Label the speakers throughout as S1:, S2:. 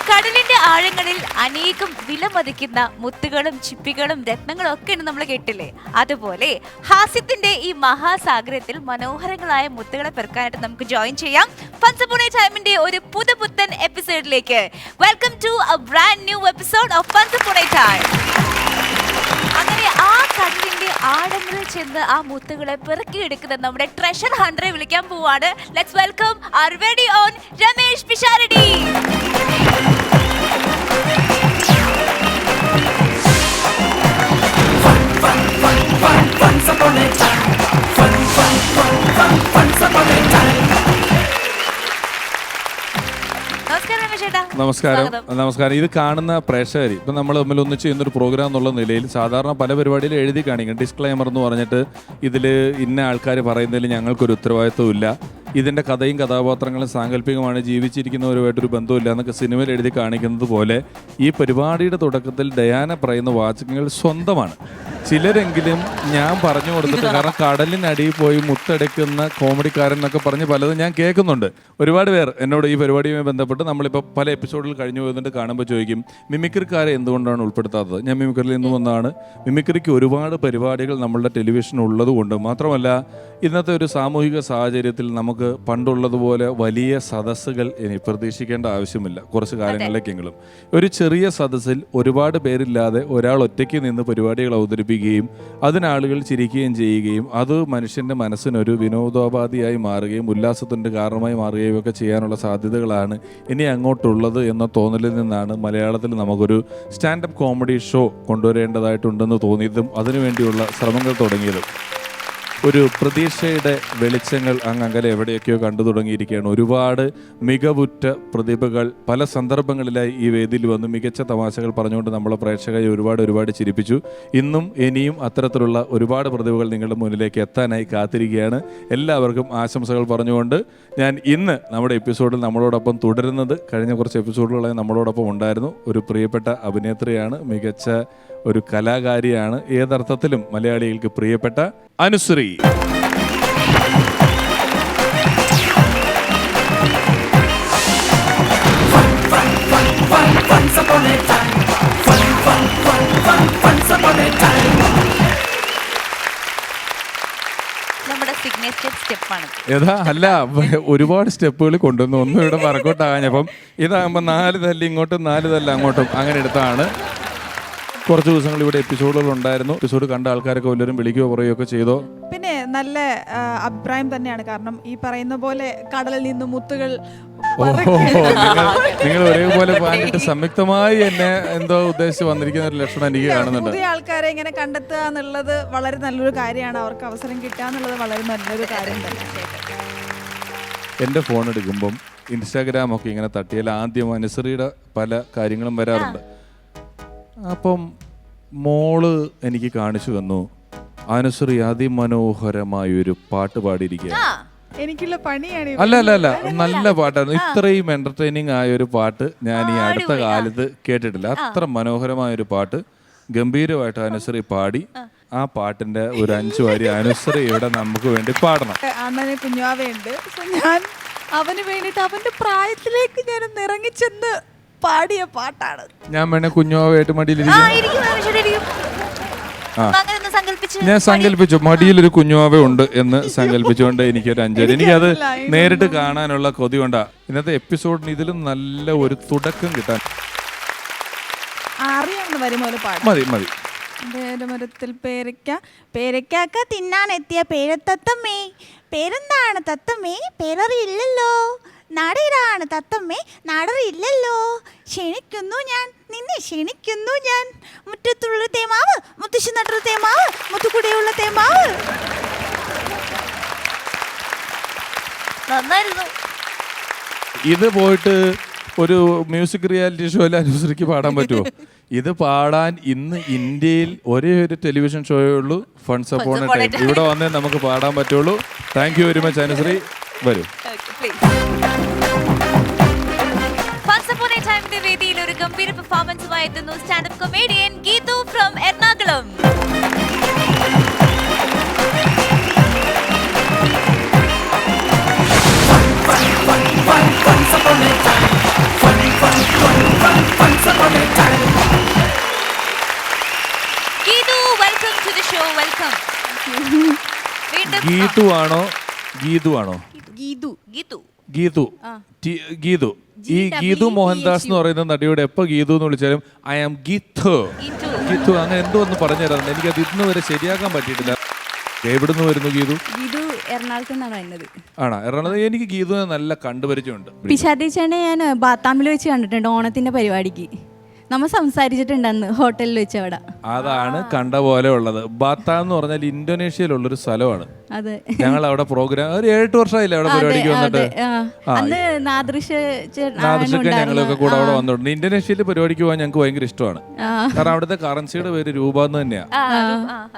S1: കടലിന്റെ ആഴങ്ങളിൽ അനേകം വിലമതിക്കുന്ന മുത്തുകളും ചിപ്പികളും രത്നങ്ങളും ഒക്കെ നമ്മൾ കേട്ടില്ലേ? അതുപോലെ ഹാസ്യത്തിന്റെ ഈ മഹാസാഗരത്തിൽ മനോഹരങ്ങളായ മുത്തുകളെ പെറുക്കാനായിട്ട് നമുക്ക് ജോയിൻ ചെയ്യാം വൺസ് അപ്പോൺ എ ടൈമിന്റെ ഒരു പുതുപുത്തൻ എപ്പിസോഡിലേക്ക്. Welcome to a brand new episode of once upon a time. അങ്ങനെ ആ കടലിന്റെ ആഴങ്ങളിൽ ചെന്ന് ആ മുത്തുകളെ പെറുക്കിയെടുക്കുന്ന നമ്മുടെ ട്രഷർ ഹണ്ടറെ വിളിക്കാൻ പോവാണ്. Let's welcome our very own Ramesh Pisharody.
S2: നമസ്കാരം. ഇത് കാണുന്ന പ്രേക്ഷകർ ഇപ്പം നമ്മൾ തമ്മിൽ ഒന്നിച്ച് ചെയ്യുന്നൊരു പ്രോഗ്രാം എന്നുള്ള നിലയിൽ സാധാരണ പല പരിപാടിയിലും എഴുതി കാണിക്കും ഡിസ്ക്ലൈമർ എന്ന് പറഞ്ഞിട്ട് ഇതിൽ ഇന്ന ആൾക്കാർ പറയുന്നതിൽ ഞങ്ങൾക്കൊരു ഉത്തരവാദിത്വം ഇല്ല, ഇതിൻ്റെ കഥയും കഥാപാത്രങ്ങളും സാങ്കല്പികമാണ്, ജീവിച്ചിരിക്കുന്നവരുമായിട്ടൊരു ബന്ധമില്ല എന്നൊക്കെ സിനിമയിൽ എഴുതി കാണിക്കുന്നത് പോലെ ഈ പരിപാടിയുടെ തുടക്കത്തിൽ ഡയാന പറയുന്ന വാചകങ്ങൾ സ്വന്തമാണ്. ചിലരെങ്കിലും ഞാൻ പറഞ്ഞു കൊടുത്തിട്ട്, കാരണം കടലിനടിയിൽ പോയി മുത്തെടുക്കുന്ന കോമഡിക്കാരൻ എന്നൊക്കെ പറഞ്ഞ് പലതും ഞാൻ കേൾക്കുന്നുണ്ട്. ഒരുപാട് പേർ എന്നോട് ഈ പരിപാടിയുമായി ബന്ധപ്പെട്ട് നമ്മളിപ്പോൾ പല എപ്പിസോഡിൽ കഴിഞ്ഞു പോയതുകൊണ്ട് കാണുമ്പോൾ ചോദിക്കും മിമിക്രിക്കാരെ എന്തുകൊണ്ടാണ് ഉൾപ്പെടുത്താത്തത്. ഞാൻ മിമിക്രിയിൽ നിന്ന് വന്നതാണ്. മിമിക്രിക്ക് ഒരുപാട് പരിപാടികൾ നമ്മളുടെ ടെലിവിഷൻ ഉള്ളതുകൊണ്ട് മാത്രമല്ല, ഇന്നത്തെ ഒരു സാമൂഹിക സാഹചര്യത്തിൽ നമുക്ക് പണ്ടുള്ളതുപോലെ വലിയ സദസ്സുകൾ ഇനി പ്രതീക്ഷിക്കേണ്ട ആവശ്യമില്ല. കുറച്ച് കാലങ്ങളിലേക്കെങ്കിലും ഒരു ചെറിയ സദസ്സിൽ ഒരുപാട് പേരില്ലാതെ ഒരാൾ ഒറ്റയ്ക്ക് നിന്ന് പരിപാടികൾ അവതരിപ്പിക്കുകയും അതിനാളുകൾ ചിരിക്കുകയും ചെയ്യുകയും അത് മനുഷ്യൻ്റെ മനസ്സിനൊരു വിനോദോപാധിയായി മാറുകയും ഉല്ലാസത്തിൻ്റെ കാരണമായി മാറുകയും ഒക്കെ ചെയ്യാനുള്ള സാധ്യതകളാണ് ഇനി അങ്ങോട്ടുള്ളത് എന്ന തോന്നലിൽ നിന്നാണ് മലയാളത്തിൽ നമുക്കൊരു സ്റ്റാൻഡപ്പ് കോമഡി ഷോ കൊണ്ടുവരേണ്ടതായിട്ടുണ്ടെന്ന് തോന്നിയതും അതിനുവേണ്ടിയുള്ള ശ്രമങ്ങൾ തുടങ്ങിയതും. ഒരു പ്രതീക്ഷയുടെ വെളിച്ചങ്ങൾ അങ്ങകലെ എവിടെയൊക്കെയോ കണ്ടു തുടങ്ങിയിരിക്കുകയാണ്. ഒരുപാട് മികവുറ്റ പ്രതിഭകൾ പല സന്ദർഭങ്ങളിലായി ഈ വേദിയിൽ വന്ന് മികച്ച തമാശകൾ പറഞ്ഞുകൊണ്ട് നമ്മളെ പ്രേക്ഷകരെ ഒരുപാട് ചിരിപ്പിച്ചു. ഇന്നും ഇനിയും അത്തരത്തിലുള്ള ഒരുപാട് പ്രതിഭകൾ നിങ്ങളുടെ മുന്നിലേക്ക് എത്താനായി കാത്തിരിക്കുകയാണ്. എല്ലാവർക്കും ആശംസകൾ പറഞ്ഞുകൊണ്ട് ഞാൻ ഇന്ന് നമ്മുടെ എപ്പിസോഡിൽ നമ്മളോടൊപ്പം തുടരുന്നത് കഴിഞ്ഞ കുറച്ച് എപ്പിസോഡുകളായി നമ്മളോടൊപ്പം ഉണ്ടായിരുന്നു ഒരു പ്രിയപ്പെട്ട അഭിനേത്രിയാണ്, മികച്ച ഒരു കലാകാരിയാണ്, ഏതർത്ഥത്തിലും മലയാളികൾക്ക് പ്രിയപ്പെട്ട അനുശ്രീ.
S1: നമ്മുടെ സിഗ്നേച്ചർ സ്റ്റെപ്പാണ്.
S2: ഏതാ അല്ല, ഒരുപാട് സ്റ്റെപ്പുകൾ കൊണ്ടുവന്നു. ഒന്നും ഇവിടെ വർക്കൗട്ട് ആകാഞ്ഞപ്പം ഇതാകുമ്പോൾ 4 തല്ല് ഇങ്ങോട്ടും 4 തല്ല് അങ്ങോട്ടും അങ്ങനെ എടുത്താണ്. കുറച്ച് ദിവസങ്ങൾ ഇവിടെ എപ്പിസോഡുകൾ ഉണ്ടായിരുന്നു. എപ്പിസോഡ് കണ്ട ആൾക്കാരൊക്കെ വല്ലവരും വിളിക്കുകയോ പറയുകയോ ഒക്കെ ചെയ്തോ?
S3: പിന്നെ നല്ല അഭിപ്രായം തന്നെയാണ്. കാരണം ഈ പറയുന്ന പോലെ കടലിൽ നിന്ന് മുത്തുകൾ
S2: നിങ്ങൾ ഒരേപോലെ പാലിട്ട് സംയുക്തമായി എന്നെ എന്തോ ഉദ്ദേശിച്ച് വന്നിരിക്കുന്ന ഒരു ലക്ഷണം എനിക്ക് കാണുന്നുണ്ട്.
S3: പുതിയ ആൾക്കാരെ ഇങ്ങനെ കണ്ടെത്തുക എന്നുള്ളത് വളരെ നല്ലൊരു കാര്യമാണ്. അവർക്ക് അവസരം കിട്ടുക എന്നുള്ളത് വളരെ നല്ലൊരു കാര്യം തന്നെയാണ്.
S2: എൻ്റെ ഫോൺ എടുക്കുമ്പം ഇൻസ്റ്റാഗ്രാം ഒക്കെ ഇങ്ങനെ തട്ടിയാൽ ആദ്യം അനുശ്രീയുടെ പല കാര്യങ്ങളും വരാറുണ്ട്. അപ്പം മോള് എനിക്ക് കാണിച്ചു തന്നു, അനുശ്രീ അതിമനോഹരമായൊരു പാട്ട് പാടിയിരിക്കുകയാണ്.
S3: എനിക്കുള്ള പണിയാണ്.
S2: അല്ല നല്ല പാട്ടായിരുന്നു. ഇത്രയും എന്റർടൈനിങ് ആയ ഒരു പാട്ട് ഞാൻ ഈ അടുത്ത കാലത്ത് കേട്ടിട്ടില്ല. അത്ര മനോഹരമായൊരു പാട്ട് ഗംഭീരമായിട്ട് അനുശ്രീ പാടി. ആ പാട്ടിന്റെ ഒരു 5 വരി അനുശ്രീ ഇവിടെ നമുക്ക് വേണ്ടി പാടണം.
S3: അണ്ണന് കുഞ്ഞാവയുണ്ട്. ഞാൻ അവന് വേണ്ടിട്ട് അവന്റെ പ്രായത്തിലേക്ക് ഞാൻ ഇറങ്ങിച്ചെന്ന് പാടിയ പാട്ടാണ്.
S2: ഞാൻ വേണേ കുഞ്ഞാവായിട്ട് മടിയിലിരിക്കും. ഞാൻ സങ്കല്പിച്ചു മടിയിലൊരു കുഞ്ഞുവാവ ഉണ്ട് എന്ന് സങ്കല്പിച്ചുകൊണ്ട് എനിക്കൊരു 5 വരി. എനിക്കത് നേരിട്ട് കാണാനുള്ള കൊതി കൊണ്ടാ ഇന്നത്തെ എപ്പിസോഡിന് ഇതിലും നല്ല ഒരു തുടക്കം കിട്ടാൻ. മതി.
S3: മരത്തിൽ പേരയ്ക്ക തിന്നാൻ എത്തിയ പേരത്തത്തമ്മേ, പേരെന്താണ് തത്തമ്മേ, പേരറിയില്ലല്ലോ, നാടേരാണ് തത്തമ്മേ, നാടറിയില്ലല്ലോ, ക്ഷണിക്കുന്നു ഞാൻ നിന്നെ, ക്ഷണിക്കുന്നു ഞാൻ, മുറ്റത്തുള്ള തേമാവ്, മുത്തശ്ശി നട്ടൊരു തേമാവ്, മുത്തുകൂടെയുള്ള തേമാവ്.
S2: ഇത് പോയിട്ട് ഒരു മ്യൂസിക് റിയാലിറ്റി ഷോയിൽ അനുസരിച്ച് പാടാൻ പറ്റുമോ? ഇത് പാടാൻ ഇന്ന് ഇന്ത്യയിൽ ഒരേ ഒരു ടെലിവിഷൻ ഷോയേ ഉള്ളൂ, വൺസ് അപ്പോൺ എ ടൈം. ഇവിടെ വന്നേ നമുക്ക് പാടാൻ പറ്റുള്ളൂ. Thank you very much Anushree. വരൂ.
S1: വേദിയിൽ ഒരു ഗംഭീര പെർഫോമൻസുമായി എത്തുന്നു standup comedian Geethu from Ernakulam.
S4: Once upon a time, fun, fun, fun, fun.
S2: Geethu ആണോ ഗീതു ആണോ
S3: ഗീതു
S1: ഗീതു
S2: ഗീതു ഗീതു ഈ ഗീതു മോഹൻദാസ് എന്ന് പറയുന്ന നടിയോട് എപ്പോ ഗീതു എന്ന് വിളിച്ചാലും ഐ ആം ഗീതു ഗീതു അങ്ങനെ എന്തോ ഒന്ന് പറഞ്ഞു തരാറുണ്ട്. എനിക്കത് ഇന്ന് വരെ ശരിയാക്കാൻ പറ്റിയിട്ടില്ല. എവിടുന്ന് വരുന്നു ഗീതു?
S3: ഗീതു എറണാകുളത്ത് നിന്നാണ് വരുന്നത്.
S2: ആണോ? എറണാകുളത്ത്. എനിക്ക് ഗീതുവിനെ നല്ല കണ്ടുപരിചയമുണ്ട്.
S3: പിഷാദേച്ചേനെ ഞാൻ ബാത്താമിൽ വെച്ച് കണ്ടിട്ടുണ്ട് ഓണത്തിന്റെ പരിപാടിക്ക്. നമ്മൾ സംസാരിച്ചിട്ടുണ്ടെന്ന് ഹോട്ടലിൽ വെച്ച് അവിടെ.
S2: അതാണ് കണ്ട പോലെ ഉള്ളത്. ബാത്താം എന്ന് പറഞ്ഞാൽ ഇന്തോനേഷ്യയിലുള്ളൊരു സ്ഥലമാണ്.
S3: അതെ,
S2: ഞങ്ങൾ അവിടെ പ്രോഗ്രാം ഒരു 7 വർഷമായില്ലേ അവിടെ പരിപാടിക്ക് വന്നിട്ട്.
S3: അന്ന് നാദൃശൊക്കെ
S2: ഞങ്ങളൊക്കെ കൂടെ അവിടെ വന്നിട്ടുണ്ട്. ഇന്തോനേഷ്യയിൽ പരിപാടിക്ക് പോകാൻ ഞങ്ങൾക്ക് ഭയങ്കര ഇഷ്ടമാണ്. കാരണം അവിടുത്തെ കറൻസിയുടെ പേര് രൂപ എന്ന് തന്നെയാ.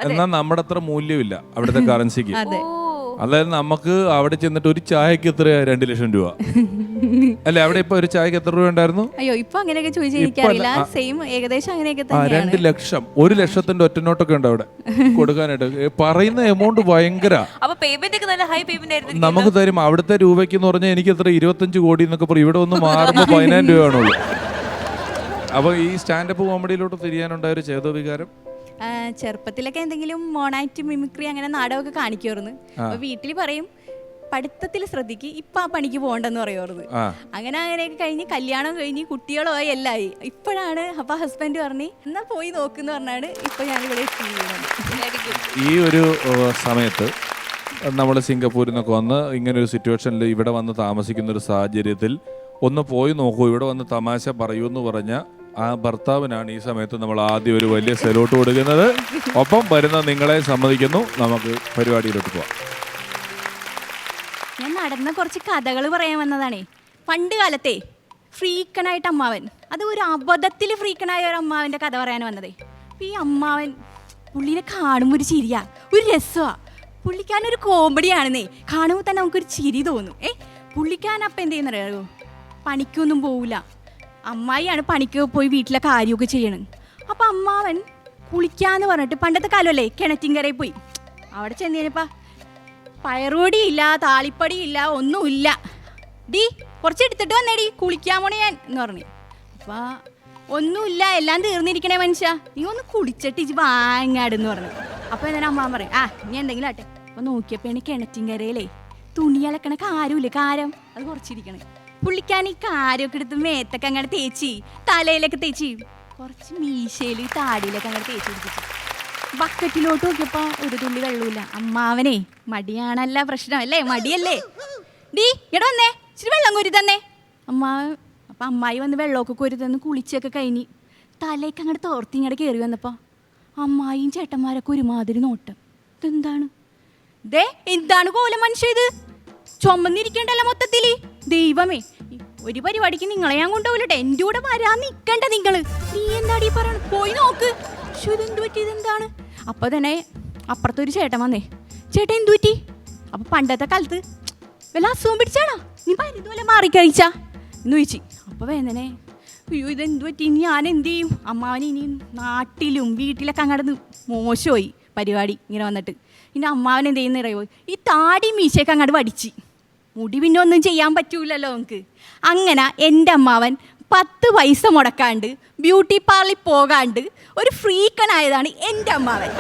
S2: എന്നാൽ നമ്മുടെ അത്ര മൂല്യമില്ല അവിടുത്തെ കറൻസിക്ക്. അതായത് നമുക്ക് അവിടെ ചെന്നിട്ട് ഒരു ചായക്ക് എത്ര 2 ലക്ഷം രൂപ അല്ലെ? അവിടെ ഇപ്പൊ ഒരു ചായക്ക് എത്ര രൂപ ഉണ്ടായിരുന്നു?
S3: അയ്യോ, ഇപ്പൊ അങ്ങനെയൊക്കെ ചോദിച്ചാൽ എനിക്കറിയില്ല. സെയിം ഏകദേശം അങ്ങനെയൊക്കെ തന്നെയാണ്.
S2: 2 ലക്ഷം 1 ലക്ഷത്തിന്റെ ഒറ്റനോട്ടൊക്കെ ഉണ്ട് അവിടെ കൊടുക്കാനായിട്ട്. പറയുന്ന എമൗണ്ട് ഭയങ്കര. നമുക്ക് തരും അവിടുത്തെ രൂപയ്ക്ക് എന്ന് പറഞ്ഞാൽ എനിക്ക് എത്ര 25 കോടി എന്നൊക്കെ പറയും. ഇവിടെ ഒന്ന് മാറുമ്പോൾ 10,000 രൂപയാണുള്ളൂ. അപ്പൊ ഈ സ്റ്റാൻഡപ്പ് കോമഡിയിലോട്ട് തിരിയാനുണ്ടായ ഒരു ചേതോ വികാരം?
S3: ചെറുപ്പത്തിലൊക്കെ എന്തെങ്കിലും മോണാക്ട് മിമിക്രി അങ്ങനെ നാടകമൊക്കെ കാണിക്കുമായിരുന്നു. അപ്പൊ വീട്ടിൽ പറയും പഠിത്തത്തിൽ ശ്രദ്ധിക്ക്, ഇപ്പൊ ആ പണിക്ക് പോകണ്ടെന്ന് പറയുമായിരുന്നു. അങ്ങനെയൊക്കെ കഴിഞ്ഞ് കല്യാണം കഴിഞ്ഞ് കുട്ടികളോ എല്ലായി. ഇപ്പോഴാണ് അപ്പൊ ഹസ്ബൻഡ് പറഞ്ഞ് എന്നാ പോയി നോക്കുന്ന പറഞ്ഞാണ് ഇപ്പൊ ഞാനിവിടെ
S2: ഈ ഒരു സമയത്ത് നമ്മൾ സിംഗപ്പൂരിൽ നിന്നൊക്കെ വന്ന് ഇങ്ങനെ ഒരു സിറ്റുവേഷനിൽ ഇവിടെ വന്ന് താമസിക്കുന്ന ഒരു സാഹചര്യത്തിൽ ഒന്ന് പോയി നോക്കൂ, ഇവിടെ വന്ന് തമാശ പറയൂ എന്ന് പറഞ്ഞ ആ ഭർത്താവിനാണ് ഈ സമയത്ത് നമ്മൾ ആദ്യം ഒരു വലിയ സെലോട്ട് കൊടുക്കുന്നത്. ഒപ്പം വരുന്ന നിങ്ങളെ സമ്മതിക്കുന്നു. നമുക്ക് പരിപാടിയിലോട്ട് പോവാം.
S3: ഞാൻ നടന്ന കുറച്ച് കഥകൾ പറയാൻ വന്നതാണേ. പണ്ട് കാലത്തെ ഫ്രീക്കനായിട്ട് അമ്മാവൻ, അത് ഒരു അബദ്ധത്തിൽ ഫ്രീക്കനായ ഒരു അമ്മാവൻ്റെ കഥ പറയാൻ വന്നതേ. അപ്പം ഈ അമ്മാവൻ പുള്ളിനെ കാണുമ്പോൾ ഒരു ചിരിയാ, ഒരു രസമാണ്. പുള്ളിക്കാരനൊരു കോമഡിയാണെന്നേ. കാണുമ്പോൾ തന്നെ നമുക്കൊരു ചിരി തോന്നും. പുള്ളിക്കാരൻ അപ്പം എന്ത് ചെയ്യുന്നറിയാമോ? പണിക്കൊന്നും പോവില്ല. അമ്മായിയാണ് പണിക്ക് പോയി വീട്ടിലെ കാര്യമൊക്കെ ചെയ്യണം. അപ്പം അമ്മാവൻ കുളിക്കാന്ന് പറഞ്ഞിട്ട് പണ്ടത്തെ കാലമല്ലേ കിണറ്റിൻകരയിൽ പോയി. അവിടെ ചെന്ന് കഴിഞ്ഞപ്പോൾ പയറുപൊടിയില്ല, താളിപ്പടിയില്ല, ഒന്നുമില്ല. ഡീ കുറച്ച് എടുത്തിട്ട് വന്നേടി കുളിക്കാൻ പോണേ ഞാൻ എന്ന് പറഞ്ഞു. അപ്പം ഒന്നുമില്ല, എല്ലാം തീർന്നിരിക്കണേ മനുഷ്യ, നീ ഒന്ന് കുളിച്ചിട്ട് ഇജ് വാങ്ങാടെന്ന് പറഞ്ഞു. അപ്പോൾ എന്നാൽ അമ്മാവൻ പറയും നീ എന്തെങ്കിലും ആട്ടെ. അപ്പോൾ നോക്കിയപ്പോൾ കിണറ്റിൻകരയിലേ തുണി അലക്കണ കാരമില്ലേ, കാരം, അത് കുറച്ചിരിക്കണേ. പുള്ളിക്കാൻ ഈ കാര്യമൊക്കെ എടുത്ത് മേത്തൊക്കെ അങ്ങനെ തേച്ചി, തലയിലൊക്കെ തേച്ചി, കുറച്ച് മീശയിൽ താടിയിലൊക്കെ അങ്ങനെ തേച്ച് പിടിപ്പിച്ചു. ബക്കറ്റിലോട്ട് നോക്കിയപ്പോൾ ഒരു തുള്ളി വെള്ളമില്ല. അമ്മാവനെ മടിയാണല്ല പ്രശ്നം അല്ലേ, മടിയല്ലേ. ഡീ ഇവിടെ വന്നേ, ഇച്ചിരി വെള്ളം കോരി തന്നെ അമ്മാവൻ. അപ്പം അമ്മായി വന്ന് വെള്ളമൊക്കെ കോരി തന്ന് കുളിച്ചൊക്കെ കഴിഞ്ഞ് തലയൊക്കെ അങ്ങോട്ട് തോർത്തി ഇങ്ങോട്ട് കയറി വന്നപ്പോൾ അമ്മായിയും ചേട്ടന്മാരൊക്കെ ഒരുമാതിരി നോട്ടം. ഇതെന്താണ് എന്താണ് കോലം മനുഷ്യ ഇത്, ചുമന്നിരിക്കണ്ടല്ലോ മൊത്തത്തിൽ. ദൈവമേ, ഒരു പരിപാടിക്ക് നിങ്ങളെ ഞാൻ കൊണ്ടുപോകില്ലട്ടെ, എൻ്റെ കൂടെ വരാൻ നിൽക്കണ്ട നിങ്ങൾ. നീ എന്താടി പറയണ, പോയി നോക്ക്. ഇതെന്തു പറ്റി, ഇതെന്താണ്? അപ്പോൾ തന്നെ അപ്പുറത്തൊരു ചേട്ടൻ വന്നേ. ചേട്ടൻ എന്തു പറ്റി? അപ്പോൾ പണ്ടത്തെ കാലത്ത് വല്ല അസുഖം പിടിച്ചാണോ, നീ മരുന്നുപോലെ മാറിക്കഴിച്ചാ എന്ന് ചോദിച്ചു. അപ്പോൾ വേദനെ, അയ്യോ ഇതെന്തു പറ്റി, ഇനി ഞാൻ എന്ത് ചെയ്യും? അമ്മാവൻ ഇനി നാട്ടിലും വീട്ടിലൊക്കെ അങ്ങോട്ട് മോശമായി പരിപാടി ഇങ്ങനെ വന്നിട്ട്. ഇനി അമ്മാവൻ എന്ത് ചെയ്യുന്ന അറിയുമോ? ഈ താടി മീശയൊക്കെ അങ്ങോട്ട് വടിച്ച്, മുടി പിന്നെ ഒന്നും ചെയ്യാൻ പറ്റൂലല്ലോ നമുക്ക്. അങ്ങനെ എൻ്റെ അമ്മാവൻ 10 പൈസ മുടക്കാണ്ട് ബ്യൂട്ടി പാർലറിൽ പോകാണ്ട് ഒരു ഫ്രീക്കനായതാണ് എൻ്റെ അമ്മാവൻ.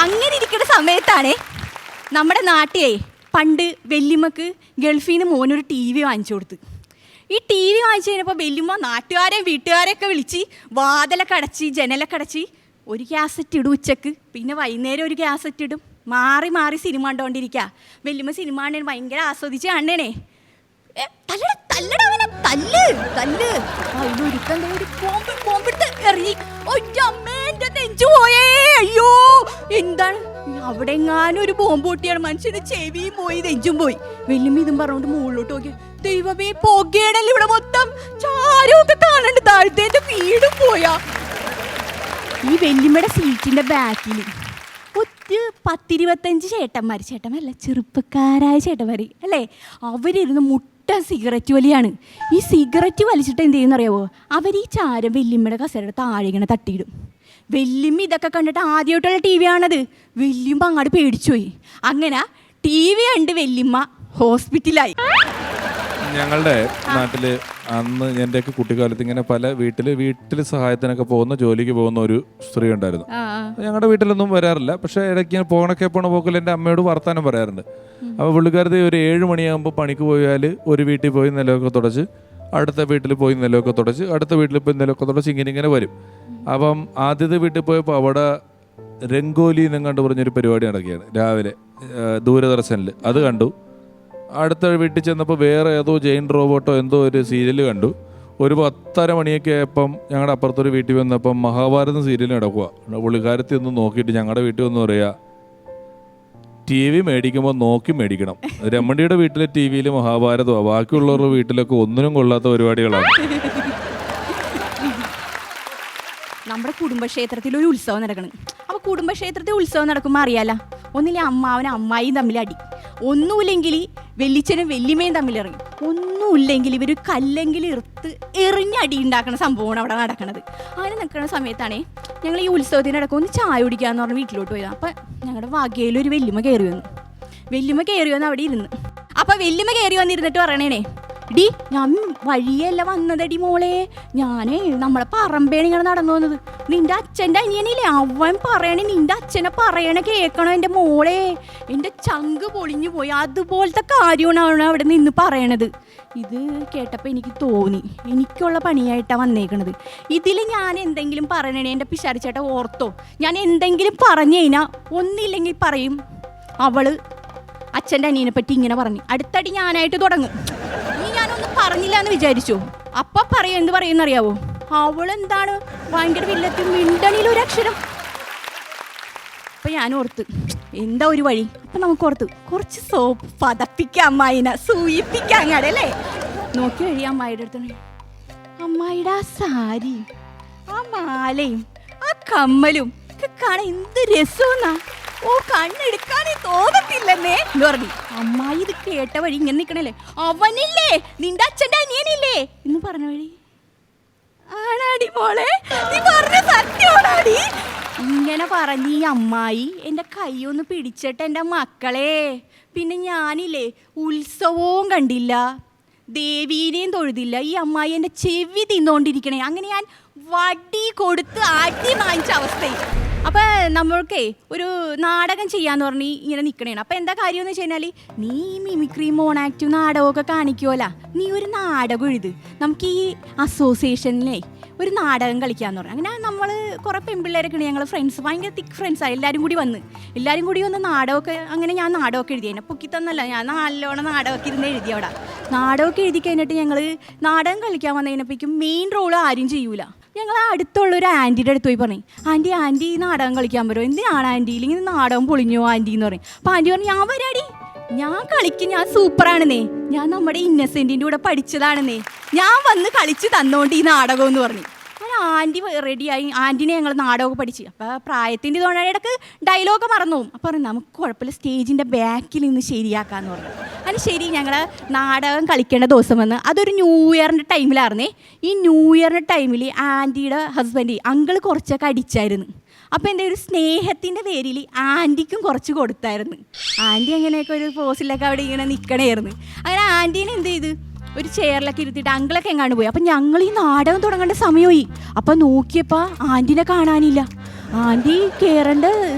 S3: അങ്ങനെ ഇരിക്കുന്ന സമയത്താണ് നമ്മുടെ നാട്ടിലെ പണ്ട് വല്യമ്മക്ക് ഗൾഫിൽ നിന്ന് മോനൊരു TV വാങ്ങിച്ചു കൊടുത്ത്. ഈ TV വാങ്ങിച്ചു കഴിഞ്ഞപ്പോൾ വല്യമ്മ നാട്ടുകാരെയും വീട്ടുകാരെയൊക്കെ വിളിച്ച് വാതിലൊക്കെ അടച്ച് ജനലൊക്കെ അടച്ച് ഒരു ഗ്യാസറ്റ് ഇടും ഉച്ചക്ക്, പിന്നെ വൈകുന്നേരം ഒരു ഗ്യാസറ്റ് ഇടും. മാറി മാറി സിനിമ കണ്ടുകൊണ്ടിരിക്കുക. വല്യമ്മ സിനിമ കാണാൻ ഭയങ്കര ആസ്വദിച്ച് കാണണേ. അയ്യോ എന്താണ് അവിടെ എങ്ങാനും ഒരു ബോംബ് പൊട്ടിയാണ്, മനുഷ്യന് ചെവിയും പോയി നെഞ്ചും പോയി. വല്യമ്മ ഇതും പറഞ്ഞോണ്ട് മുകളിലോട്ട് നോക്കി, ദൈവമേ പുകയാണല്ലോ ഇവിടെ മൊത്തം, ചാരമൊക്കെ കാണണ്ട്, താഴത്തേന്റെ വീടും പോയാ. ഈ വല്യമ്മയുടെ സീറ്റിന്റെ ബാക്കിൽ 10-25 ചേട്ടന്മാരല്ല ചെറുപ്പക്കാരായ ചേട്ടന്മാർ അല്ലേ, അവരിരുന്ന് മുട്ട സിഗരറ്റ് വലിയാണ്. ഈ സിഗരറ്റ് വലിച്ചിട്ട് എന്ത് ചെയ്യുന്നറിയാവോ? അവർ ഈ ചാരം വല്യമ്മയുടെ കസേരയുടെ താഴെ ഇങ്ങനെ തട്ടിയിടും. വല്യമ്മ ഇതൊക്കെ കണ്ടിട്ട് ആദ്യമായിട്ടുള്ള TV ആണത്. വല്യമ്മ അങ്ങോട്ട് പേടിച്ചു പോയി. അങ്ങനെ TV കണ്ട് വല്യമ്മ ഹോസ്പിറ്റലായി.
S2: ഞങ്ങളുടെ നാട്ടില് അന്ന് എന്റെയൊക്കെ കുട്ടിക്കാലത്ത് ഇങ്ങനെ പല വീട്ടില് സഹായത്തിനൊക്കെ പോകുന്ന ജോലിക്ക് പോകുന്ന ഒരു സ്ത്രീ ഉണ്ടായിരുന്നു. ഞങ്ങളുടെ വീട്ടിലൊന്നും വരാറില്ല, പക്ഷെ ഇടയ്ക്ക് ഞാൻ പോണ പോക്കിൽ എൻ്റെ അമ്മയോട് വർത്താനം പറയാറുണ്ട്. അപ്പോൾ പുള്ളിക്കാരത്തി ഒരു 7 മണിയാകുമ്പോൾ പണിക്ക് പോയാൽ ഒരു വീട്ടിൽ പോയി നിലമൊക്കെ തുടച്ച്, അടുത്ത വീട്ടിൽ പോയി നിലമൊക്കെ തുടച്ച്, അടുത്ത വീട്ടിൽ പോയി നിലമൊക്കെ തുടച്ച് ഇങ്ങനെ വരും. അപ്പം ആദ്യത്തെ വീട്ടിൽ പോയപ്പോൾ അവിടെ രംഗോലി എന്നെങ്ങാണ്ട് പറഞ്ഞൊരു പരിപാടി നടക്കുകയാണ് രാവിലെ ദൂരദർശനിൽ. അത് കണ്ടു. അടുത്ത വീട്ടിൽ ചെന്നപ്പോൾ വേറെ ഏതോ ജെയിൻ റോബോട്ടോ എന്തോ ഒരു സീരിയൽ കണ്ടു. ഒരു 10:30 മണിയൊക്കെ ആയപ്പം ഞങ്ങളുടെ അപ്പുറത്തൊരു വീട്ടിൽ വന്നപ്പം മഹാഭാരതം സീരിയൽ നടക്കുക. പുള്ളിക്കാരത്തി ഒന്ന് നോക്കിയിട്ട് ഞങ്ങളുടെ വീട്ടിൽ വന്ന് പറയുക, TV മേടിക്കുമ്പോൾ നോക്കി മേടിക്കണം. രമണിയുടെ വീട്ടിലെ TV-യിൽ മഹാഭാരതമാണ്, ബാക്കിയുള്ളവരുടെ വീട്ടിലൊക്കെ ഒന്നിനും കൊള്ളാത്ത പരിപാടികളാണ്.
S3: നമ്മുടെ കുടുംബക്ഷേത്രത്തിൽ ഒരു ഉത്സവം നടക്കണം. അപ്പോൾ കുടുംബക്ഷേത്രത്തിൽ ഉത്സവം നടക്കുമ്പോൾ അറിയാലോ, ഒന്നിലെ അമ്മാവനും അമ്മായിയും തമ്മിൽ അടി, ഒന്നുമില്ലെങ്കിൽ വെല്ലിച്ചനും വെല്ലിമയും തമ്മിൽ ഇറങ്ങി, ഒന്നുമില്ലെങ്കിൽ ഇവർ കല്ലെങ്കിൽ എറിഞ്ഞടി ഉണ്ടാക്കുന്ന സംഭവമാണ് അവിടെ നടക്കുന്നത്. അങ്ങനെ നിൽക്കുന്ന സമയത്താണേ ഞങ്ങൾ ഈ ഉത്സവത്തിനിടയ്ക്ക് ഒന്ന് ചായ കുടിക്കാമെന്ന് പറഞ്ഞ് വീട്ടിലോട്ട് പോയതാണ്. അപ്പം ഞങ്ങളുടെ വകയിലൊരു വെല്ലിമ കയറി വന്ന് അവിടെ ഇരുന്ന്. അപ്പം വെല്ലിമ കയറി വന്നിരുന്നിട്ട് പറയണേ, ഡി ഞാൻ വഴിയല്ല വന്നതടി മോളെ, ഞാനേ നമ്മളെ പറമ്പേണ് ഇങ്ങനെ നടന്നു വന്നത്. നിന്റെ അച്ഛൻ്റെ അനിയനില്ലേ, അവൻ പറയണേ നിന്റെ അച്ഛനെ പറയണ കേൾക്കണോ എൻ്റെ മോളെ, എൻ്റെ ചങ്ക് പൊളിഞ്ഞു പോയി. അതുപോലത്തെ കാര്യമാണ് അവിടെ നിന്ന് പറയണത്. ഇത് കേട്ടപ്പോൾ എനിക്ക് തോന്നി എനിക്കുള്ള പണിയായിട്ടാണ് വന്നേക്കണത്. ഇതിൽ ഞാൻ എന്തെങ്കിലും പറയണേ എൻ്റെ പിശാരിച്ചേട്ട ഓർത്തോ, ഞാൻ എന്തെങ്കിലും പറഞ്ഞു കഴിഞ്ഞാൽ ഒന്നില്ലെങ്കിൽ പറയും അവള് അച്ഛൻ്റെ അനിയനെ പറ്റി ഇങ്ങനെ പറഞ്ഞു, അടുത്തടി ഞാനായിട്ട് തുടങ്ങും. ഞാനൊന്നും പറഞ്ഞില്ല എന്ന് വിചാരിച്ചു, അപ്പം എന്ത് പറയുന്നറിയാവോ, അവളെന്താണ് ഭയങ്കര വില്ലത്തിൽ മിണ്ടണിയിലൊരു അക്ഷരം. അപ്പം ഞാൻ ഓർത്ത് എന്താ ഒരു വഴി. അപ്പം നമുക്ക് ഓർത്ത് കുറച്ച് സോപ്പ് പതപ്പിക്കാം അമ്മായിനെ, സൂയിപ്പിക്കാം അങ്ങാടെ അല്ലേ. നോക്കി വഴി അമ്മായിയുടെ അടുത്ത്, അമ്മായിയുടെ ആ സാരി, ആ മാലയും ആ കമ്മലും ഒക്കെ കാണാൻ എന്ത് രസമെന്നാ, ഓ കണ്ണെടുക്കാനേ തോന്നത്തില്ലെന്നേ എന്ന് പറഞ്ഞു. അമ്മായി ഇത് കേട്ട വഴി ഇങ്ങനെ നിൽക്കണല്ലേ, അവനില്ലേ നിന്റെ അച്ഛൻ്റെ അനിയനില്ലേ എന്ന് പറഞ്ഞ വഴി, ആണാടി മോളെ നീ പറഞ്ഞ സത്യമാണാടി ഇങ്ങനെ പറഞ്ഞ് ഈ അമ്മായി എൻ്റെ കൈയൊന്ന് പിടിച്ചിട്ട് എൻ്റെ മക്കളെ. പിന്നെ ഞാനില്ലേ ഉത്സവവും കണ്ടില്ല, ദേവീനെയും തൊഴുതില്ല, ഈ അമ്മായി എൻ്റെ ചെവി തിന്നുകൊണ്ടിരിക്കണേ. അങ്ങനെ ഞാൻ വടി കൊടുത്ത് അടി വാങ്ങിച്ച അവസ്ഥയിൽ. അപ്പം നമ്മൾക്കേ ഒരു നാടകം ചെയ്യാന്ന് പറഞ്ഞ് ഇങ്ങനെ നിൽക്കണേണ്. അപ്പം എന്താ കാര്യം എന്ന് വെച്ച് കഴിഞ്ഞാൽ, നീ മിമിക്രി മോണാക്റ്റീവ് നാടകമൊക്കെ കാണിക്കുമല്ലോ, നീ ഒരു നാടകം എഴുത്, നമുക്ക് ഈ അസോസിയേഷനിലേ ഒരു നാടകം കളിക്കാമെന്ന് പറഞ്ഞു. അങ്ങനെ നമ്മൾ കുറേ പെൺപിള്ളേരൊക്കെ ഉണ്ട്, ഞങ്ങൾ ഫ്രണ്ട്സ്, ഭയങ്കര തിക്ക് ഫ്രണ്ട്സാണ്. എല്ലാവരും കൂടി വന്ന് നാടകമൊക്കെ, അങ്ങനെ ഞാൻ നാടകമൊക്കെ എഴുതി. എന്നെ പൊക്കി തന്നല്ല, ഞാൻ നല്ലോണം നാടകമൊക്കെ ഇരുന്ന് എഴുതി. അവിടെ നാടകമൊക്കെ എഴുതി കഴിഞ്ഞിട്ട് ഞങ്ങൾ നാടകം കളിക്കാൻ വന്നു കഴിഞ്ഞപ്പോഴേക്കും മെയിൻ റോൾ ആരും ചെയ്യൂല. ഞങ്ങൾ അടുത്തുള്ളൊരു ആൻറ്റിയുടെ അടുത്ത് പോയി പറഞ്ഞു, ആൻറ്റി നാടകം കളിക്കാൻ പറ്റുമോ, എന്തിനാണ് ആൻറ്റി, ഇല്ലെങ്കിൽ നാടകം പൊളിഞ്ഞോ ആൻറ്റി എന്ന് പറയും. അപ്പോൾ ആൻറ്റി പറഞ്ഞു, ഞാൻ വരാടി, ഞാൻ കളിക്കും, ഞാൻ സൂപ്പറാണെന്നേ, ഞാൻ നമ്മുടെ ഇന്നസെൻറ്റിൻ്റെ കൂടെ പഠിച്ചതാണെന്നേ, ഞാൻ വന്ന് കളിച്ച് തന്നോണ്ട് ഈ നാടകം എന്ന് പറഞ്ഞു. അങ്ങനെ ആൻറ്റി റെഡിയായി. ആൻറ്റിനെ ഞങ്ങൾ നാടകമൊക്കെ പഠിച്ച്. അപ്പോൾ പ്രായത്തിൻ്റെ ഇതുകൊണ്ട് ഇടയ്ക്ക് ഡയലോഗ് മറന്നു പോകും. അപ്പോൾ പറഞ്ഞു നമുക്ക് കുഴപ്പമില്ല, സ്റ്റേജിൻ്റെ ബാക്കിൽ നിന്ന് ശരിയാക്കാമെന്ന് പറഞ്ഞു. അങ്ങനെ ശരി, ഞങ്ങൾ നാടകം കളിക്കേണ്ട ദിവസം വന്ന്, അതൊരു ന്യൂ ഇയറിൻ്റെ ടൈമിലായിരുന്നേ. ഈ ന്യൂ ഇയറിൻ്റെ ടൈമിൽ ആൻറ്റിയുടെ ഹസ്ബൻഡ് അങ്കിൾ കുറച്ചൊക്കെ അടിച്ചായിരുന്നു. അപ്പോൾ എൻ്റെ ഒരു സ്നേഹത്തിൻ്റെ പേരിൽ ആൻറ്റിക്കും കുറച്ച് കൊടുത്തായിരുന്നു. ആൻറ്റി അങ്ങനെയൊക്കെ ഒരു പോസിലൊക്കെ അവിടെ ഇങ്ങനെ നിൽക്കണമായിരുന്നു. അങ്ങനെ ആൻറ്റീനെ എന്ത് ചെയ്ത് ഒരു ചെയറിലൊക്കെ ഇരുത്തിയിട്ട് അങ്കിളൊക്കെ എങ്ങാണ്ട് പോയി. അപ്പം ഞങ്ങൾ ഈ നാടകം തുടങ്ങേണ്ട സമയമായി. അപ്പം നോക്കിയപ്പോൾ ആൻറ്റിനെ കാണാനില്ല. ആൻറ്റി കയറേണ്ട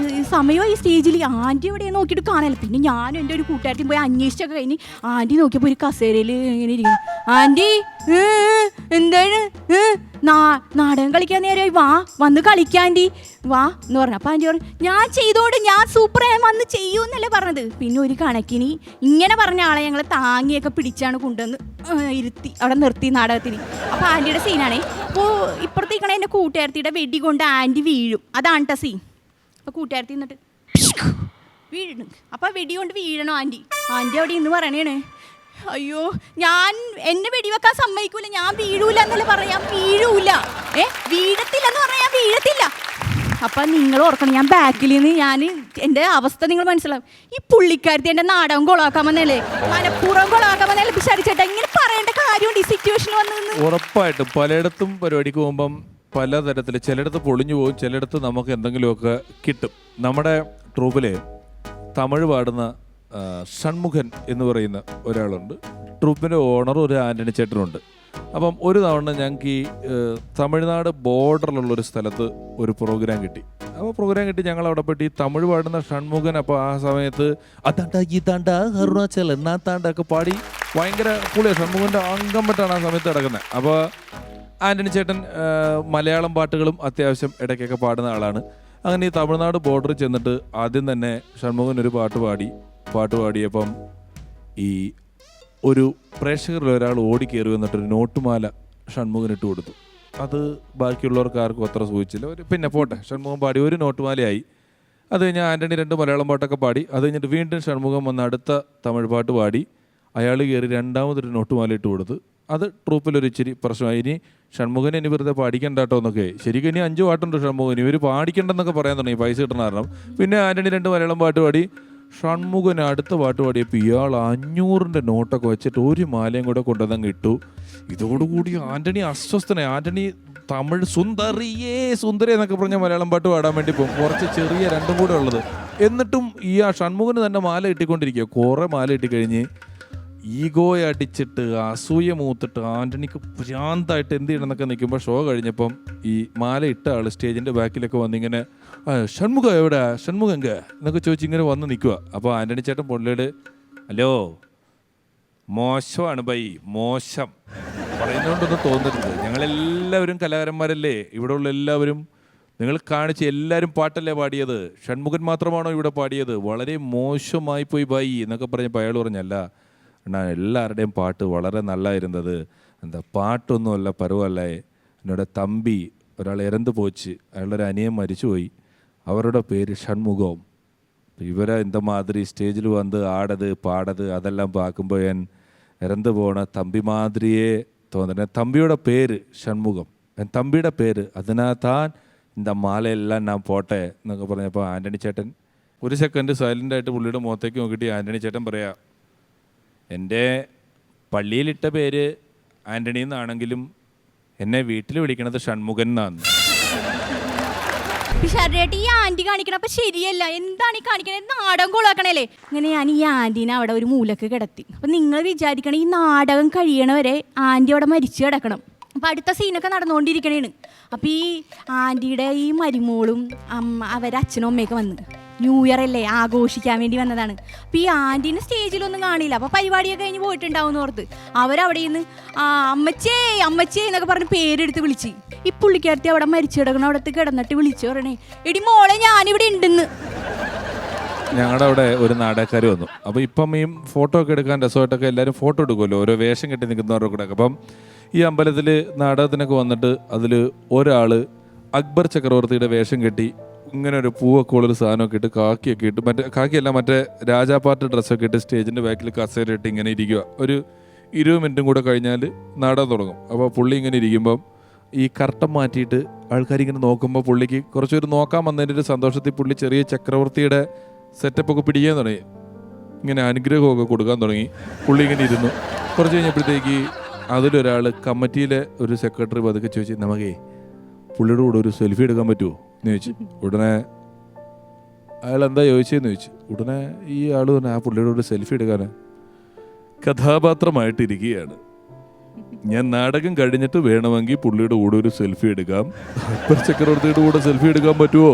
S3: സമയമായി സ്റ്റേജിൽ. ആൻറ്റി എവിടെ നോക്കിയിട്ട് കാണാനില്ല. പിന്നെ ഞാനും എൻ്റെ ഒരു കൂട്ടുകാരത്തിൽ പോയി അന്വേഷിച്ചൊക്കെ കഴിഞ്ഞ് ആൻറ്റി നോക്കിയപ്പോൾ ഒരു കസേരയിൽ ഇങ്ങനെ ഇരിക്കുന്നു. ആൻറ്റി എന്താണ്, നാടകം കളിക്കാൻ നേരമായി, വന്ന് കളിക്കാൻ ആൻറ്റി വാ എന്ന് പറഞ്ഞു. അപ്പോൾ ആൻറ്റി പറഞ്ഞു, ഞാൻ ചെയ്തോണ്ട്, ഞാൻ സൂപ്പറായി വന്ന് ചെയ്യൂന്നല്ലേ പറഞ്ഞത്. പിന്നെ ഒരു കണക്കിന് ഇങ്ങനെ പറഞ്ഞ ആളെ ഞങ്ങൾ താങ്ങിയൊക്കെ പിടിച്ചാണ് കൊണ്ടുവന്ന് അവിടെ നിർത്തി നാടകത്തിന്. അപ്പോൾ ആൻറ്റിയുടെ സീനാണേ. അപ്പോൾ ഇപ്പുറത്തേക്കണേ എൻ്റെ കൂട്ടുകാരത്തിയുടെ വെടി കൊണ്ട് ആൻറ്റി വീഴും, അതാണ് കേട്ടോ സീൻ. അപ്പോൾ കൂട്ടുകാരത്തി നിന്നിട്ട് വീഴണം. അപ്പോൾ വെടി കൊണ്ട് വീഴണോ ആൻറ്റി അവിടെ ഇന്ന് പറയണേ, അയ്യോ ഞാൻ എന്നെ വെടിവെക്കാൻ സമ്മതിക്കൂല, ഞാൻ വീഴൂല എന്നല്ലേ പറയാം, വീഴൂല, വീഴത്തില്ലെന്ന് പറഞ്ഞാൽ ഞാൻ വീഴത്തില്ല. അപ്പം നിങ്ങൾ ഓർക്കണം, ഞാൻ ബാക്കിൽ നിന്ന് എൻ്റെ അവസ്ഥ നിങ്ങൾ മനസ്സിലാവും. ഈ പുള്ളിക്കാരത്തി എൻ്റെ നാടകം കൊളാക്കാൻ വന്നല്ലേ, മനപ്പൂർവ്വം കൊളാക്കാൻ വന്നല്ലേ പിശാരിച്ചേട്ടാ, ഇങ്ങനെ പറയേണ്ട കാര്യമുണ്ട് ഈ സിറ്റുവേഷൻ വന്നു.
S2: ഉറപ്പായിട്ടും പലയിടത്തും പരിപാടിക്ക് പോകുമ്പം പലതരത്തിൽ, ചിലയിടത്ത് പൊളിഞ്ഞു പോകും, ചിലയിടത്ത് നമുക്ക് എന്തെങ്കിലുമൊക്കെ കിട്ടും. നമ്മുടെ ട്രൂപ്പിൽ തമിഴ് പാടുന്ന ഷൺമുഖൻ എന്ന് പറയുന്ന ഒരാളുണ്ട്. ട്രൂപ്പിൻ്റെ ഓണർ ഒരു ആൻ്റണി ചേട്ടനുണ്ട്. അപ്പം ഒരു തവണ ഞങ്ങൾക്ക് ഈ തമിഴ്നാട് ബോർഡറിലുള്ളൊരു സ്ഥലത്ത് ഒരു പ്രോഗ്രാം കിട്ടി. അപ്പോൾ പ്രോഗ്രാം കിട്ടി ഞങ്ങൾ അവിടെ പോയിട്ട് ഈ തമിഴ് പാടുന്ന ഷൺമുഖൻ അപ്പോൾ ആ സമയത്ത് അതാണ്ട ഇതാണ്ട അരുണാചൽ എന്നാത്താണ്ട ഒക്കെ പാടി ഭയങ്കര പുള്ളിയാണ്. ഷൺമുഖൻ്റെ അംഗം പെട്ടാണ് ആ സമയത്ത് കിടക്കുന്നത്. അപ്പോൾ ആൻ്റണി ചേട്ടൻ മലയാളം പാട്ടുകളും അത്യാവശ്യം ഇടയ്ക്കൊക്കെ പാടുന്ന ആളാണ്. അങ്ങനെ ഈ തമിഴ്നാട് ബോർഡറിൽ ചെന്നിട്ട് ആദ്യം തന്നെ ഷൺമുഖൻ ഒരു പാട്ട് പാടിയപ്പം ഈ ഒരു പ്രേക്ഷകരിൽ ഒരാൾ ഓടിക്കയറി വന്നിട്ടൊരു നോട്ടുമാല ഷൺമുഖൻ ഇട്ട് കൊടുത്തു. അത് ബാക്കിയുള്ളവർക്ക് ആർക്കും അത്ര സൂചിച്ചില്ല. പിന്നെ പോട്ടെ, ഷൺമുഖം പാടി ഒരു നോട്ടുമാലയായി. അത് കഴിഞ്ഞ് ആൻ്റണി 2 മലയാളം പാട്ടൊക്കെ പാടി. അത് കഴിഞ്ഞിട്ട് വീണ്ടും ഷൺമുഖം വന്ന് അടുത്ത തമിഴ് പാട്ട് പാടി. അയാൾ കയറി രണ്ടാമതൊരു നോട്ടുമാല ഇട്ട് കൊടുത്ത്. അത് ട്രൂപ്പിലൊരു ഇച്ചിരി പ്രശ്നമായി. ഇനി ഷൺമുഖൻ ഇനി വെറുതെ പാടിക്കണ്ട കേട്ടോ എന്നൊക്കെ. ശരിക്കും ഇനി 5 പാട്ടുണ്ട് ഷൺമുഖൻ, ഇവർ പാടിക്കണ്ടെന്നൊക്കെ പറയാൻ തുടങ്ങി പൈസ കിട്ടണ കാരണം. പിന്നെ ആൻ്റണി 2 മലയാളം പാട്ട് പാടി. ഷൺമുഖൻ അടുത്ത പാട്ട് പാടിയപ്പോൾ ഇയാൾ 500-ന്റെ നോട്ടൊക്കെ വെച്ചിട്ട് ഒരു മാലയും കൂടെ കൊണ്ടുവന്നങ്ങ് ഇട്ടു. ഇതോടുകൂടി ആൻ്റണി അസ്വസ്ഥനായി. ആൻ്റണി തമിഴ് സുന്ദരിയേ സുന്ദരി എന്നൊക്കെ പറഞ്ഞ മലയാളം പാട്ട് പാടാൻ വേണ്ടി പോകും. കുറച്ച് ചെറിയ 2 കൂടെ ഉള്ളത്. എന്നിട്ടും ഈ ഷൺമുഖന് തന്നെ മാല ഇട്ടിക്കൊണ്ടിരിക്കുക. കുറേ മാല ഇട്ടിക്കഴിഞ്ഞ് ഈഗോയെ അടിച്ചിട്ട് അസൂയ മൂത്തിട്ട് ആൻ്റണിക്ക് ഭ്രാന്തായിട്ട് എന്ത് ചെയ്യണമെന്നൊക്കെ നിൽക്കുമ്പോൾ ഷോ കഴിഞ്ഞപ്പം ഈ മാല ഇട്ട ആൾ സ്റ്റേജിൻ്റെ ബാക്കിലൊക്കെ വന്നിങ്ങനെ ഷൺമുഖ എവിടെ ഷൺമുഖ എങ്ക എന്നൊക്കെ ചോദിച്ച് ഇങ്ങനെ വന്ന് നിൽക്കുക. അപ്പോൾ ആൻ്റണി ചേട്ടൻ പുള്ളിയോട് ഹലോ മോശമാണ് ബൈ മോശം പറയുന്നതുകൊണ്ടൊന്നും തോന്നരുത്, ഞങ്ങളെല്ലാവരും കലാകാരന്മാരല്ലേ, ഇവിടെ ഉള്ള എല്ലാവരും നിങ്ങൾ കാണിച്ച് എല്ലാവരും പാട്ടല്ലേ പാടിയത്, ഷൺമുഖൻ മാത്രമാണോ ഇവിടെ പാടിയത്, വളരെ മോശമായി പോയി ബൈ എന്നൊക്കെ പറഞ്ഞപ്പോൾ അയാൾ പറഞ്ഞല്ല എന്നാ എല്ലാവരുടെയും പാട്ട് വളരെ നല്ലായിരുന്നത്, എന്താ പാട്ടൊന്നുമല്ല പരുവല്ലേ, എന്നോட തമ്പി ഒരാൾ ഇറந்து പോച്ച്, അയാളുടെ ഒരു അനിയൻ മരിച്ചുപോയി, അവരുടെ പേര് ഷൺമുഖം, ഇവരെ இந்த மாதிரி സ്റ്റേജിൽ വന്ന് ആടത് പാടത് അതെല്ലാം பார்க்குമ്പോൾ ഞാൻ ഇറந்து പോണ തമ്പി മാതിരിയേ തോന്നുന്നത്, തമ്പിയുടെ പേര് ഷൺമുഖം, എൻ തമ്പിയുടെ പേര്, അതിനാൽ താൻ இந்த മാലയെല്ലാം ഞാൻ പോട്ടെ എന്നൊക്കെ പറഞ്ഞപ്പോൾ ആൻ്റണി ചേട്ടൻ ഒരു സെക്കൻഡ് സൈലൻ്റായിട്ട് പുള്ളിയുടെ മുഖത്തേക്ക് നോക്കിയിട്ട് ആൻ്റണി ചേട്ടൻ പറയാം, എൻ്റെ പള്ളിയിലിട്ട പേര് ആൻ്റണി എന്നാണെങ്കിലും എന്നെ വീട്ടിൽ വിളിക്കണത് ഷൺമുഖൻ എന്നാണ്.
S3: ഈ ആന്റി കാണിക്കണപ്പോ ശരിയല്ല, എന്താണ് ഈ കാണിക്കണത്, നാടകം കൊളാക്കണല്ലേ. അങ്ങനെ ഞാൻ ഈ ആന്റീനെ അവിടെ ഒരു മൂലക്ക് കിടത്തി. അപ്പൊ നിങ്ങൾ വിചാരിക്കണം ഈ നാടകം കഴിയണവരെ ആന്റി അവിടെ മരിച്ചു കിടക്കണം. അപ്പം അടുത്ത സീനൊക്കെ നടന്നുകൊണ്ടിരിക്കണേണ്. അപ്പം ഈ ആൻറ്റിയുടെ ഈ മരുമോളും അവരെ അച്ഛനും അമ്മയൊക്കെ വന്ന് ന്യൂ ഇയർ അല്ലേ ആഘോഷിക്കാൻ വേണ്ടി വന്നതാണ്. അപ്പം ഈ ആൻറ്റീനെ സ്റ്റേജിലൊന്നും കാണില്ല. അപ്പോൾ പരിപാടിയൊക്കെ കഴിഞ്ഞ് പോയിട്ടുണ്ടാവും എന്ന് ഓർത്ത് അവരവിടെ നിന്ന് അമ്മച്ചേ അമ്മച്ചേ എന്നൊക്കെ പറഞ്ഞ് പേരെടുത്ത് വിളിച്ച് ഈ പുള്ളിക്കാരത്തി അവിടെ മരിച്ചു കിടക്കണം. അവിടത്ത് കിടന്നിട്ട് വിളിച്ചു പറയണേ, എടി മോളെ ഞാനിവിടെ ഉണ്ടെന്ന്.
S2: ഞങ്ങളുടെ അവിടെ ഒരു നാടകക്കാർ വന്നു. അപ്പോൾ ഇപ്പം ഈ ഫോട്ടോ ഒക്കെ എടുക്കാൻ രസമായിട്ടൊക്കെ എല്ലാവരും ഫോട്ടോ എടുക്കുമല്ലോ, ഓരോ വേഷം കെട്ടി നിൽക്കുന്നവരുടെ കൂടെ. അപ്പം ഈ അമ്പലത്തിൽ നാടകത്തിനൊക്കെ വന്നിട്ട് അതിൽ ഒരാൾ അക്ബർ ചക്രവർത്തിയുടെ വേഷം കെട്ടി ഇങ്ങനെ ഒരു പൂവൊക്കെ ഉള്ളൊരു സാധനമൊക്കെ ഇട്ട് കാക്കിയൊക്കെ ഇട്ട് മറ്റേ രാജാപാർട്ടി ഡ്രസ്സൊക്കെ ഇട്ട് സ്റ്റേജിൻ്റെ ബാക്കിൽ കസേരയിട്ട് ഇങ്ങനെ ഇരിക്കുക. ഒരു 20 മിനിറ്റും കൂടെ കഴിഞ്ഞാൽ നാടകം തുടങ്ങും. അപ്പോൾ പുള്ളി ഇങ്ങനെ ഇരിക്കുമ്പം ഈ കർട്ടൻ മാറ്റിയിട്ട് ആൾക്കാരിങ്ങനെ നോക്കുമ്പോൾ പുള്ളിക്ക് കുറച്ചൊരു നോക്കാൻ വന്നതിൻ്റെ ഒരു സന്തോഷത്തിൽ പുള്ളി ചെറിയ ചക്രവർത്തിയുടെ സെറ്റപ്പൊക്കെ പിടിക്കാൻ തുടങ്ങി, ഇങ്ങനെ അനുഗ്രഹമൊക്കെ കൊടുക്കാൻ തുടങ്ങി. പുള്ളി ഇങ്ങനെ ഇരുന്നു. കുറച്ച് കഴിഞ്ഞപ്പോഴത്തേക്ക് അതിലൊരാൾ കമ്മിറ്റിയിലെ ഒരു സെക്രട്ടറി പതുക്കെ ചോദിച്ചു, നമുക്കേ പുള്ളിയുടെ കൂടെ ഒരു സെൽഫി എടുക്കാൻ പറ്റുമോ എന്ന് ചോദിച്ചു. ഉടനെ അയാൾ എന്താ ചോദിച്ചതെന്ന് ചോദിച്ചു. ഉടനെ ഈ ആൾ തന്നെ ആ പുള്ളിയുടെ കൂടെ സെൽഫി എടുക്കാൻ കഥാപാത്രമായിട്ടിരിക്കുകയാണ്, ഞാൻ നാടകം കഴിഞ്ഞിട്ട് വേണമെങ്കിൽ പുള്ളിയുടെ കൂടെ ഒരു സെൽഫി എടുക്കാം, അക്ബർ ചക്രവർത്തിയുടെ കൂടെ സെൽഫി എടുക്കാൻ പറ്റുമോ,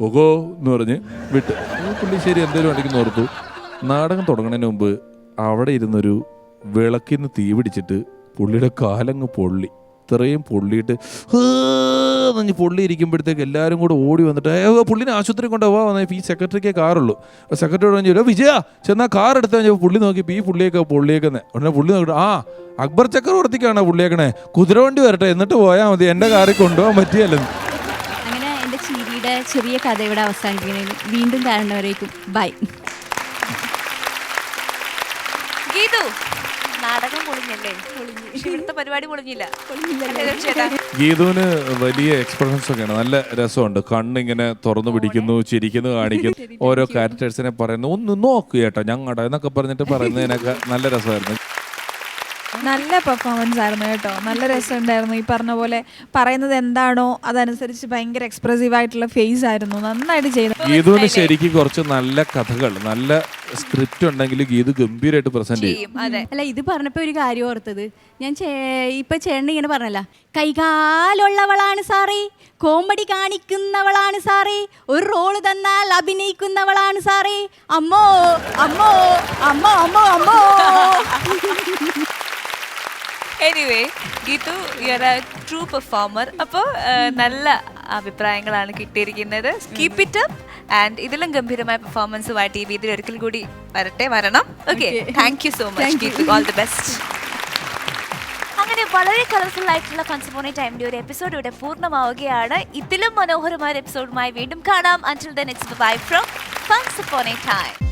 S2: പോകോ എന്ന് പറഞ്ഞ് വിട്ട്. പുള്ളി ശരി എന്തേലും അടിക്കുന്ന ഓർത്തു. നാടകം തുടങ്ങുന്നതിന് മുമ്പ് അവിടെ ഇരുന്നൊരു വിളക്കിന്ന് തീ പിടിച്ചിട്ട് പുള്ളിയുടെ കാലങ്ങ് പൊള്ളി. ഇത്രയും പൊള്ളിയിട്ട് പൊള്ളി ഇരിക്കുമ്പോഴത്തേക്ക് എല്ലാവരും കൂടെ ഓടി വന്നിട്ട് പുള്ളിനെ ആശുപത്രി കൊണ്ടുപോവാ വന്നപ്പോൾ ഈ സെക്രട്ടറിക്കേ കാറുള്ളൂ. സെക്രട്ടറിയോട് പറഞ്ഞു, വിജയ ചെന്നാൽ കാർ എടുത്താൽ കഴിഞ്ഞപ്പോൾ പുള്ളി നോക്കിയപ്പോൾ ഈ പൊള്ളിയേക്കുന്നത്. ഉടനെ പുള്ളി നോക്കിയിട്ട് അക്ബർ ചക്രവർത്തിക്കാണോ പുള്ളിയേക്കണേ, കുതിരവണ്ടി വരട്ടെ എന്നിട്ട് പോയാൽ മതി, എൻ്റെ കാറിൽ കൊണ്ടുപോകാൻ പറ്റിയല്ലെന്ന്.
S3: അങ്ങനെ എൻ്റെ ചിരിയുടെ ചെറിയ കഥ ഇവിടെ അവസാനിപ്പിക്കുന്നതിന് വീണ്ടും കാണുന്നവരേക്കും ബൈ.
S1: ഗീതു, നാടകം പൊളിഞ്ഞല്ലേ? ഇവിടുത്തെ പരിപാടി പൊളിഞ്ഞില്ല.
S2: ഗീതുവിന് വലിയ എക്സ്പ്രഷൻസ് ഒക്കെയാണ്, നല്ല രസമുണ്ട്. കണ്ണിങ്ങനെ തുറന്നു പിടിക്കുന്നു, ചിരിക്കുന്നു, കാണിക്കുന്നു, ഓരോ ക്യാരക്ടേഴ്സിനെ പറയുന്നു, ഒന്ന് നോക്കുക കേട്ടോ ഞങ്ങളുടെ എന്നൊക്കെ പറഞ്ഞിട്ട് പറയുന്നതിനൊക്കെ നല്ല രസമായിരുന്നു.
S4: നല്ല പെർഫോമൻസ് ആയിരുന്നു കേട്ടോ, നല്ല രസമുണ്ടായിരുന്നു. ഈ പറഞ്ഞ പോലെ പറയുന്നത് എന്താണോ അതനുസരിച്ച് ഭയങ്കര എക്സ്പ്രസീവ് ആയിട്ടുള്ള ഫേസ് ആയിരുന്നു, നന്നായിട്ട് ചെയ്തു.
S2: ഗീതുവിന് ശരിക്കും കുറച്ച് നല്ല കഥകൾ, നല്ല സ്ക്രിപ്റ്റ് ഉണ്ടെങ്കിൽ ഗീതു ഗംഭീരമായിട്ട് പ്രസന്റ് ചെയ്യും.
S1: അതെ.
S3: അല്ല, ഇത് പറഞ്ഞപ്പോൾ ഒരു കാര്യം ഓർത്തത്, ഞാൻ ഇപ്പൊ ചേട്ടൻ ഇങ്ങനെ പറഞ്ഞല്ല, കൈകാലുള്ളവളാണ് സാറേ, കോമഡി കാണിക്കുന്നവളാണ് സാറേ, ഒരു റോള് തന്നാൽ അഭിനയിക്കുന്നവളാണ് സാറേ, അമ്മോ അമ്മോ അമ്മോ അമ്മോ അമ്മോ.
S1: Anyway Geethu, you are A true performer. അപ്പോൾ നല്ല അഭിപ്രായങ്ങളാണ് കിട്ടിയിരിക്കുന്നത്. Keep it up. ആൻഡ് ഇതിലും ഗംഭീരമായ പെർഫോമൻസുമായിട്ട് ഈ വീതിയിൽ ഒരിക്കൽ കൂടി വരണം. Okay, thank you so much Geethu. All the best. അങ്ങനെ വളരെ കളർഫുൾ ആയിട്ടുള്ള ഫൺസ് അപ്പോൺ എ ടൈമിന്റെ ഒരു എപ്പിസോഡ് ഇവിടെ പൂർണ്ണമാവുകയാണ്. ഇതിലും മനോഹരമായ എപ്പിസോഡുമായി വീണ്ടും കാണാം. Until then, it's bye from Fun Upon a Time.